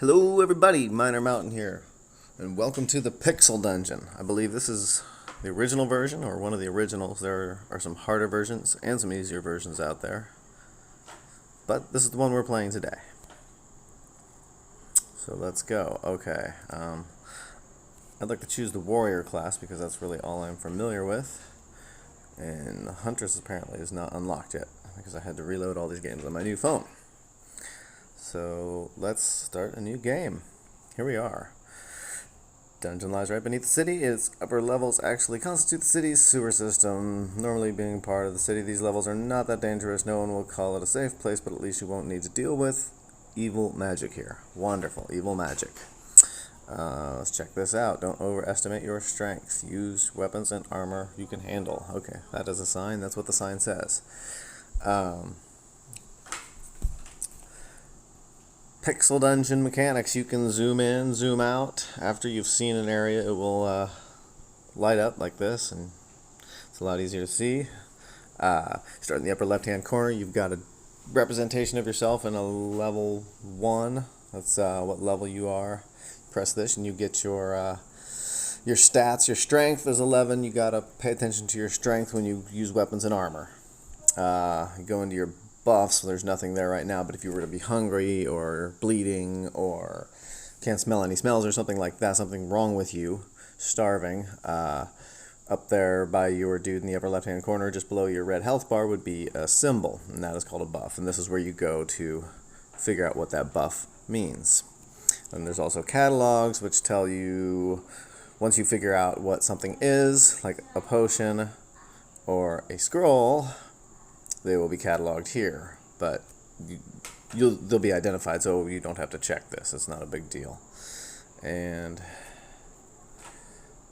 Hello everybody, Minor Mountain here, and welcome to the Pixel Dungeon. I believe this is the original version, or one of the originals. There are some harder versions and some easier versions out there, but this is the one we're playing today. So let's go. Okay, I'd like to choose the Warrior class because that's really all I'm familiar with, and the Huntress apparently is not unlocked yet because I had to reload all these games on my new phone. So let's start a new game. Here we are. Dungeon lies right beneath the city. Its upper levels actually constitute the city's sewer system. Normally being part of the city, these levels are not that dangerous. No one will call it a safe place, but at least you won't need to deal with evil magic here. Wonderful, evil magic. Let's check this out. Don't overestimate your strength. Use weapons and armor you can handle. Okay, that is a sign. That's what the sign says. Pixel Dungeon mechanics. You can zoom in, zoom out. After you've seen an area, it will light up like this, and it's a lot easier to see. Start in the upper left-hand corner. You've got a representation of yourself in a level 1. That's what level you are. Press this, and you get your stats. Your strength is 11. You gotta pay attention to your strength when you use weapons and armor. You go into your buffs, so there's nothing there right now, but if you were to be hungry or bleeding or can't smell any smells or something like that, something wrong with you, starving, up there by your dude in the upper left hand corner just below your red health bar would be a symbol, and that is called a buff, and this is where you go to figure out what that buff means. And there's also catalogs which tell you, once you figure out what something is, like a potion or a scroll, they will be cataloged here, but they'll be identified, so you don't have to check this. It's not a big deal. And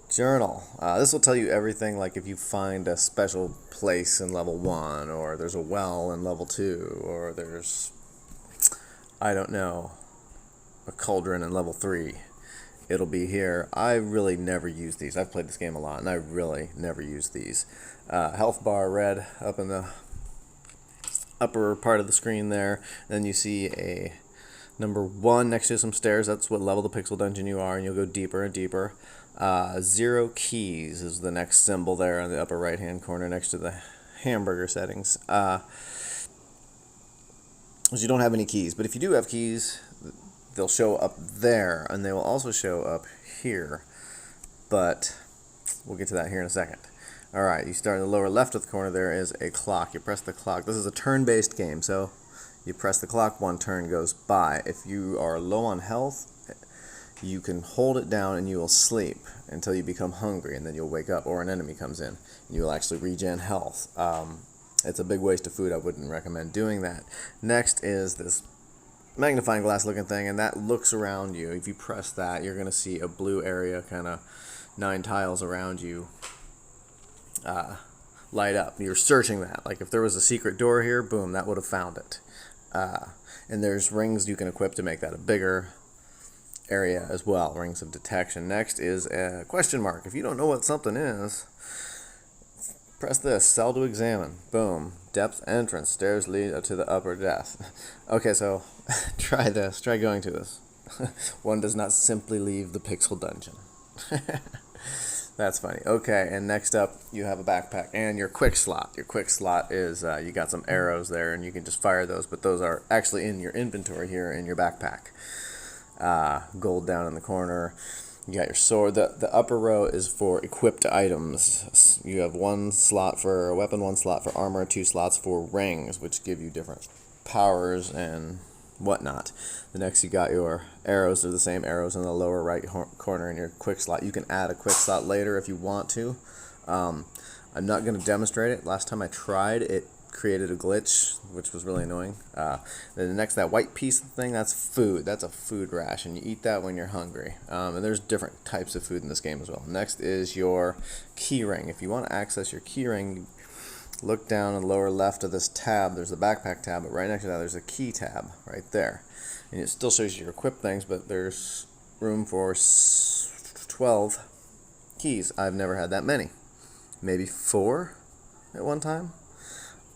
journal. This will tell you everything, like if you find a special place in level 1, or there's a well in level 2, or there's, I don't know, a cauldron in level 3. It'll be here. I really never use these. I've played this game a lot, and I really never use these. Health bar red up in the upper part of the screen there. Then you see a number 1 next to some stairs. That's what level the Pixel Dungeon you are, and you'll go deeper and deeper. 0 keys is the next symbol there on the upper right hand corner next to the hamburger settings. Because you don't have any keys, but if you do have keys, they'll show up there, and they will also show up here, but we'll get to that here in a second. Alright, you start in the lower left of the corner. There is a clock. You press the clock. This is a turn-based game, so you press the clock, 1 turn goes by. If you are low on health, you can hold it down and you will sleep until you become hungry, and then you'll wake up, or an enemy comes in, and you will actually regen health. It's a big waste of food. I wouldn't recommend doing that. Next is this magnifying glass looking thing, and that looks around you. If you press that, you're going to see a blue area, kind of 9 tiles around you, light up. You're searching that. Like if there was a secret door here, boom, that would have found it. And there's rings you can equip to make that a bigger area as well, rings of detection. Next is a question mark. If you don't know what something is, press this, cell to examine. Boom, depth entrance, stairs lead to the upper depth. Okay, so try this, try going to this. One does not simply leave the Pixel Dungeon. That's funny. Okay, and next up, you have a backpack and your quick slot. Your quick slot is, you got some arrows there, and you can just fire those, but those are actually in your inventory here in your backpack. Gold down in the corner. You got your sword. The upper row is for equipped items. You have 1 slot for a weapon, 1 slot for armor, 2 slots for rings, which give you different powers and whatnot. The next, you got your arrows. They're the same arrows in the lower right corner in your quick slot. You can add a quick slot later if you want to. I'm not going to demonstrate it. Last time I tried, it created a glitch, which was really annoying. Then the next, that white piece of thing, that's food. That's a food ration. You eat that when you're hungry. And there's different types of food in this game as well. Next is your key ring. If you want to access your key ring, look down in the lower left of this tab. There's the backpack tab, but right next to that there's a key tab right there. And it still shows you your equip things, but there's room for 12 keys. I've never had that many. Maybe 4 at one time.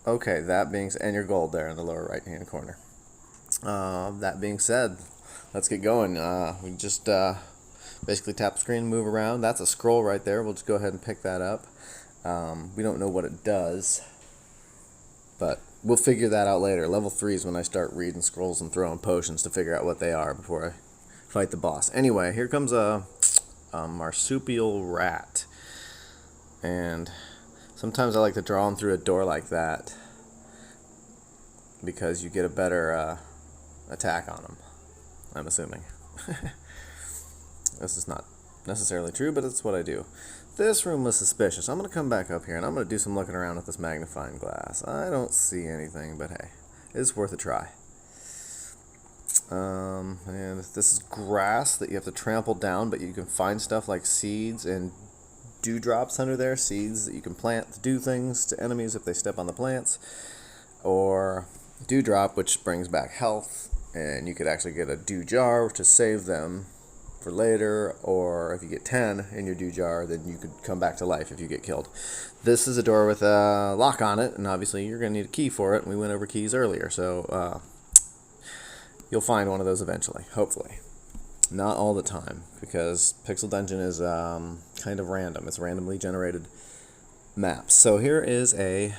Okay, that being, and your gold there in the lower right hand corner. That being said, let's get going. We just basically tap the screen, move around. That's a scroll right there. We'll just go ahead and pick that up. We don't know what it does, but we'll figure that out later. Level 3 is when I start reading scrolls and throwing potions to figure out what they are before I fight the boss. Anyway, here comes a marsupial rat. And sometimes I like to draw them through a door like that because you get a better attack on them, I'm assuming. This is not necessarily true, but it's what I do. This room was suspicious. I'm going to come back up here and I'm going to do some looking around with this magnifying glass. I don't see anything, but hey, it's worth a try. And this is grass that you have to trample down, but you can find stuff like seeds and dewdrops under there, seeds that you can plant to do things to enemies if they step on the plants, or dewdrop, which brings back health, and you could actually get a dew jar to save them for later, or if you get 10 in your dew jar, then you could come back to life if you get killed. This is a door with a lock on it, and obviously you're going to need a key for it, and we went over keys earlier, so you'll find one of those eventually, hopefully. Not all the time, because Pixel Dungeon is kind of random. It's randomly generated maps. So here is a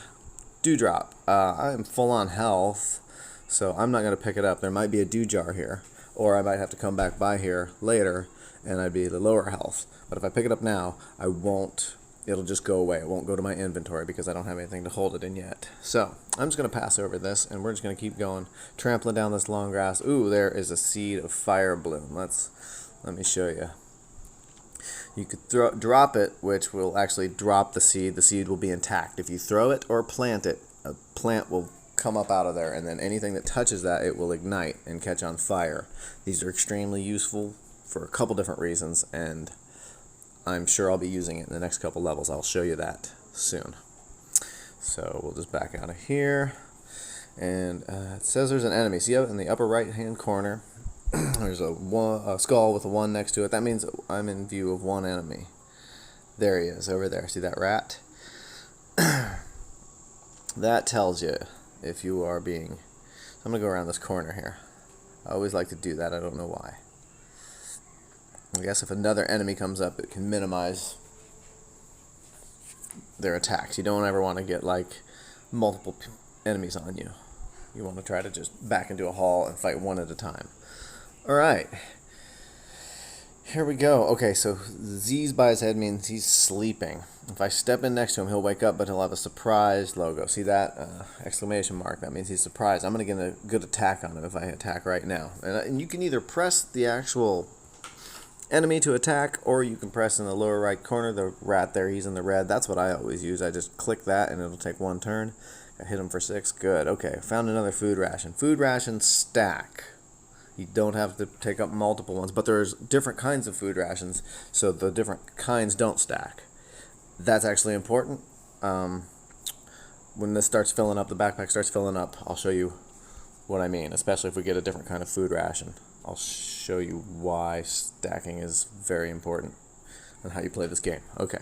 dewdrop. I am full on health, so I'm not going to pick it up. There might be a dew jar here, or I might have to come back by here later, and I'd be the lower health. But if I pick it up now, I won't. It'll just go away. It won't go to my inventory because I don't have anything to hold it in yet. So I'm just going to pass over this, and we're just going to keep going, trampling down this long grass. Ooh, there is a seed of fire bloom. Let me show you. You could drop it, which will actually drop the seed. The seed will be intact. If you throw it or plant it, a plant will come up out of there, and then anything that touches that, it will ignite and catch on fire. These are extremely useful for a couple different reasons, and I'm sure I'll be using it in the next couple levels. I'll show you that soon. So we'll just back out of here. And it says there's an enemy. See in the upper right-hand corner, there's a skull with a 1 next to it. That means I'm in view of one enemy. There he is, over there. See that rat? That tells you if you are being... I'm going to go around this corner here. I always like to do that. I don't know why. I guess if another enemy comes up, it can minimize their attacks. You don't ever want to get like multiple enemies on you. You want to try to just back into a hall and fight one at a time. Alright. Here we go. Okay, so Z's by his head means he's sleeping. If I step in next to him, he'll wake up, but he'll have a surprised logo. See that? Exclamation mark. That means he's surprised. I'm going to get a good attack on him if I attack right now. And you can either press the actual enemy to attack, or you can press in the lower right corner, the rat there, he's in the red. That's what I always use. I just click that and it'll take 1 turn. I hit him for 6. Good. Okay, found another food ration. Food rations stack. You don't have to take up multiple ones, but there's different kinds of food rations, so the different kinds don't stack. That's actually important. When this starts filling up, the backpack starts filling up, I'll show you what I mean, especially if we get a different kind of food ration. I'll show you why stacking is very important and how you play this game. Okay,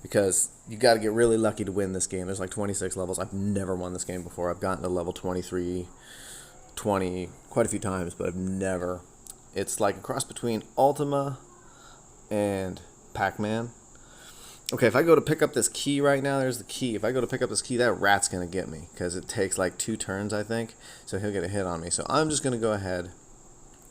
because you got to get really lucky to win this game. There's like 26 levels. I've never won this game before. I've gotten to level 23, 20 quite a few times, but I've never. It's like a cross between Ultima and Pac-Man. Okay, if I go to pick up this key right now, there's the key. If I go to pick up this key, that rat's going to get me because it takes like 2 turns, I think, so he'll get a hit on me. So I'm just going to go ahead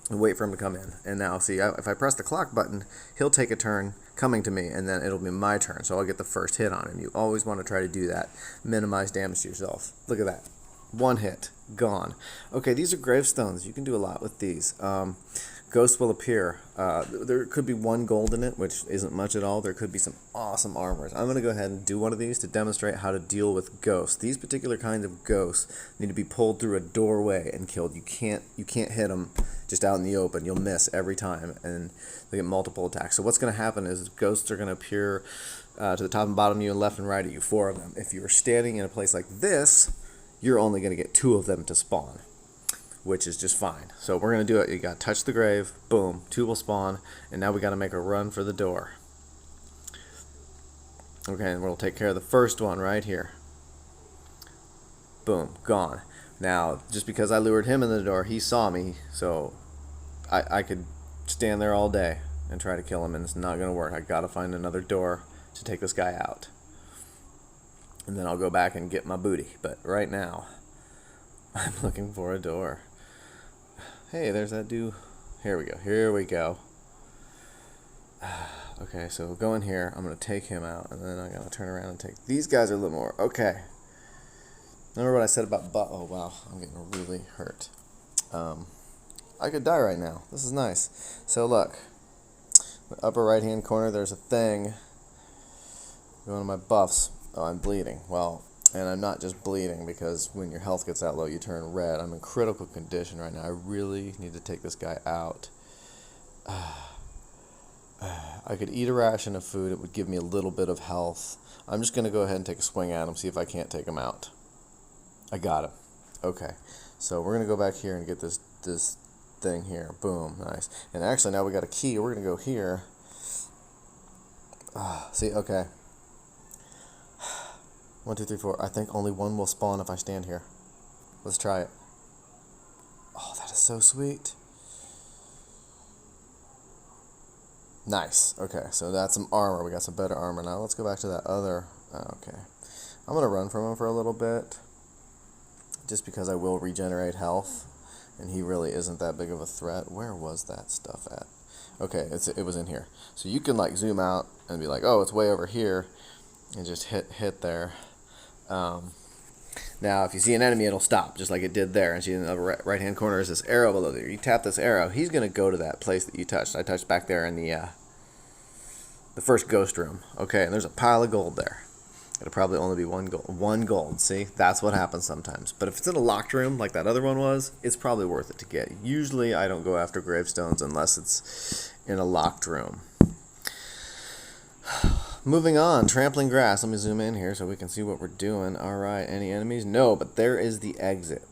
and wait for him to come in. And now, see, if I press the clock button, he'll take a turn coming to me, and then it'll be my turn, so I'll get the first hit on him. You always want to try to do that. Minimize damage to yourself. Look at that. 1 hit. Gone. Okay, these are gravestones. You can do a lot with these. Ghosts will appear. There could be 1 gold in it, which isn't much at all. There could be some awesome armors. I'm going to go ahead and do one of these to demonstrate how to deal with ghosts. These particular kinds of ghosts need to be pulled through a doorway and killed. You can't hit them just out in the open. You'll miss every time, and they get multiple attacks. So what's going to happen is ghosts are going to appear to the top and bottom of you and left and right of you, 4 of them. If you're standing in a place like this, you're only going to get 2 of them to spawn, which is just fine. So we're going to do it. You got to touch the grave, boom, 2 will spawn, and now we got to make a run for the door. Okay, and we'll take care of the first one right here. Boom, gone. Now, just because I lured him in the door, he saw me, so I could stand there all day and try to kill him, and it's not going to work. I got to find another door to take this guy out. And then I'll go back and get my booty. But right now, I'm looking for a door. Hey, there's that dude. Here we go. Here we go. Okay, so we'll go in here. I'm going to take him out, and then I'm going to turn around and take... These guys are a little more... Okay. Remember what I said about butt? Oh, wow. I'm getting really hurt. I could die right now. This is nice. So, look. The upper right-hand corner, there's a thing going to my buffs. Oh, I'm bleeding. Well, and I'm not just bleeding because when your health gets that low, you turn red. I'm in critical condition right now. I really need to take this guy out. I could eat a ration of food. It would give me a little bit of health. I'm just going to go ahead and take a swing at him, see if I can't take him out. I got him. Okay. So we're going to go back here and get this thing here. Boom. Nice. And actually, now we got a key. We're going to go here. See? Okay. 1, 2, 3, 4. I think only one will spawn if I stand here. Let's try it. Oh, that is so sweet. Nice. Okay, so that's some armor. We got some better armor. Now let's go back to that other... Okay. I'm going to run from him for a little bit, just because I will regenerate health, and he really isn't that big of a threat. Where was that stuff at? Okay, it was in here. So you can like zoom out and be like, oh, it's way over here, and just hit there. Now, if you see an enemy, it'll stop, just like it did there. And see in the upper right-hand corner is this arrow below there. You tap this arrow, he's going to go to that place that you touched. I touched back there in the first ghost room. Okay, and there's a pile of gold there. It'll probably only be one gold. See, that's what happens sometimes. But if it's in a locked room like that other one was, it's probably worth it to get. Usually, I don't go after gravestones unless it's in a locked room. Moving on, trampling grass. Let me zoom in here so we can see what we're doing. All right, any enemies? No, but there is the exit.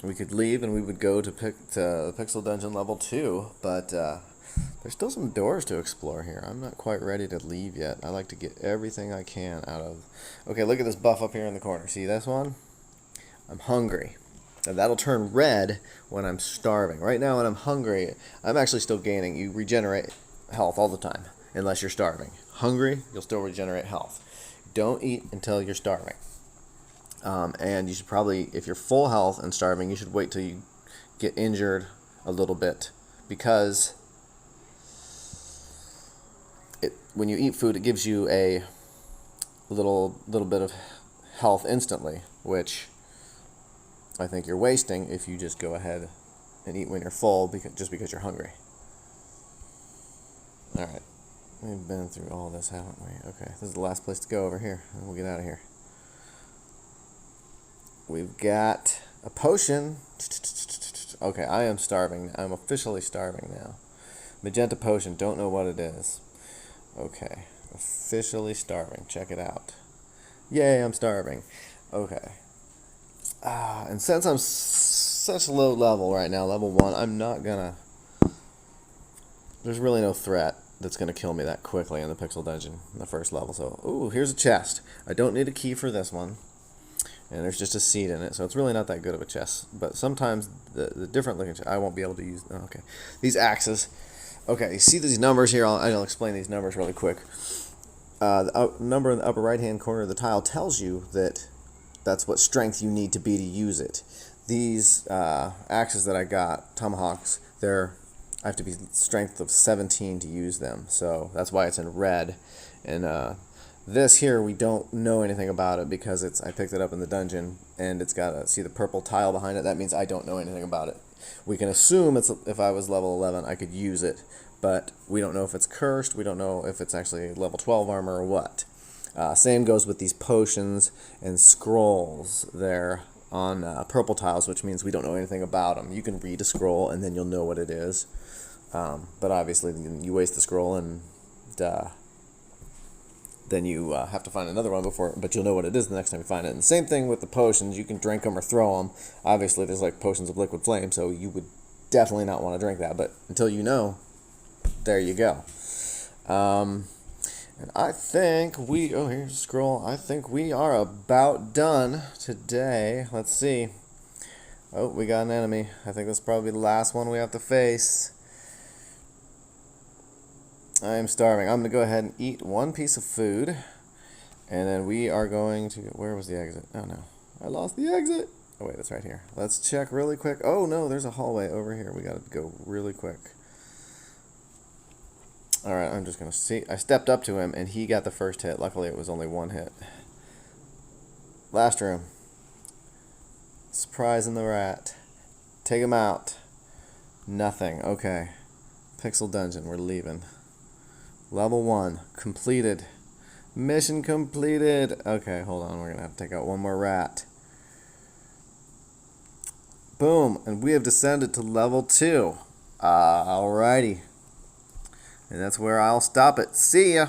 We could leave and we would go to Pixel Dungeon level 2, but there's still some doors to explore here. I'm not quite ready to leave yet. I like to get everything I can out of... Okay, look at this buff up here in the corner. See this one? I'm hungry. Now that'll turn red when I'm starving. Right now when I'm hungry, I'm actually still gaining. You regenerate health all the time, unless you're starving. Hungry, you'll still regenerate health. Don't eat until you're starving. And you should probably, if you're full health and starving, you should wait till you get injured a little bit, because when you eat food, it gives you a little bit of health instantly, which I think you're wasting if you just go ahead and eat when you're full just because you're hungry. All right. We've been through all this, haven't we? Okay, this is the last place to go over here, and we'll get out of here. We've got a potion. Okay, I am starving. I'm officially starving now. Magenta potion, don't know what it is. Okay, officially starving. Check it out. Yay, I'm starving. Okay. And since I'm such low level right now, level 1, I'm not gonna... There's really no threat that's going to kill me that quickly in the Pixel Dungeon in the first level. So, ooh, here's a chest. I don't need a key for this one. And there's just a seed in it, so it's really not that good of a chest. But sometimes the different looking chest, I won't be able to use... Oh, okay. These axes. Okay, you see these numbers here? I'll explain these numbers really quick. The number in the upper right-hand corner of the tile tells you that that's what strength you need to be to use it. These axes that I got, tomahawks, I have to be strength of 17 to use them, so that's why it's in red. And this here, we don't know anything about it because I picked it up in the dungeon, and it's got see the purple tile behind it. That means I don't know anything about it. We can assume if I was level 11, I could use it, but we don't know if it's cursed. We don't know if it's actually level 12 armor or what. Same goes with these potions and scrolls there on purple tiles, which means we don't know anything about them. You can read a scroll and then you'll know what it is. But obviously you waste the scroll and then you have to find another one but you'll know what it is the next time you find it. And the same thing with the potions. You can drink them or throw them. Obviously there's like potions of liquid flame, so you would definitely not want to drink that, but until you know, there you go. And I think here's a scroll. I think we are about done today. Let's see. Oh, we got an enemy. I think that's probably the last one we have to face. I am starving. I'm going to go ahead and eat one piece of food. And then we are going to... Where was the exit? Oh, no. I lost the exit. Oh, wait, that's right here. Let's check really quick. Oh, no, there's a hallway over here. We got to go really quick. All right, I'm just going to see. I stepped up to him, and he got the first hit. Luckily, it was only one hit. Last room. Surprising the rat. Take him out. Nothing. Okay. Pixel Dungeon. We're leaving. Level 1. Completed. Mission completed. Okay, hold on. We're going to have to take out one more rat. Boom. And we have descended to level 2. Alrighty. And that's where I'll stop it. See ya.